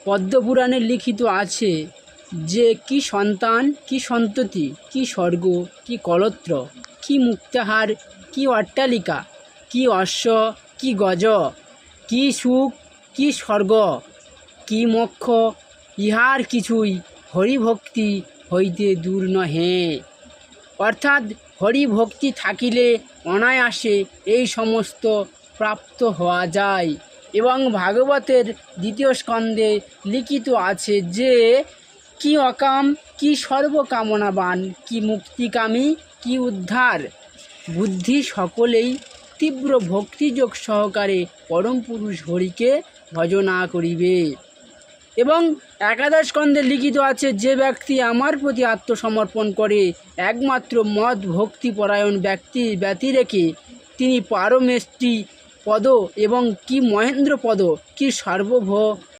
পদ্মপুরাণে লিখিত আছে যে কি সন্তান, কি সন্ততি, কি স্বর্গ, কি কলত্র, কি মুক্তাহার, কি অট্টালিকা, কি অশ্ব, কি গজ, কি সুখ, কি স্বর্গ, কি মোক্ষ, ইহার কিছুই হরিভক্তি হইতে দূর নহে। অর্থাৎ হরিভক্তি থাকিলে অনায়াসে এই সমস্ত প্রাপ্ত হওয়া যায়। এবং ভাগবতের 2য় স্কন্ধে লিখিত আছে যে কি অকাম, কি সর্বকামনাবান, কি মুক্তিকামী, কি উদ্ধার বুদ্ধি সকলেই তীব্র ভক্তিযোগ সহকারে পরম পুরুষ হরিকে ভজনা করিবে। এবং 11 স্কন্ধে লিখিত আছে যে ব্যক্তি আমার প্রতি আত্মসমর্পণ করে একমাত্র মদ ভক্তিপরায়ণ ব্যক্তি ব্যতি রেখে তিনি পারমেষ্টি পদ এবং কি মহেন্দ্র পদ, কি সার্বভৌম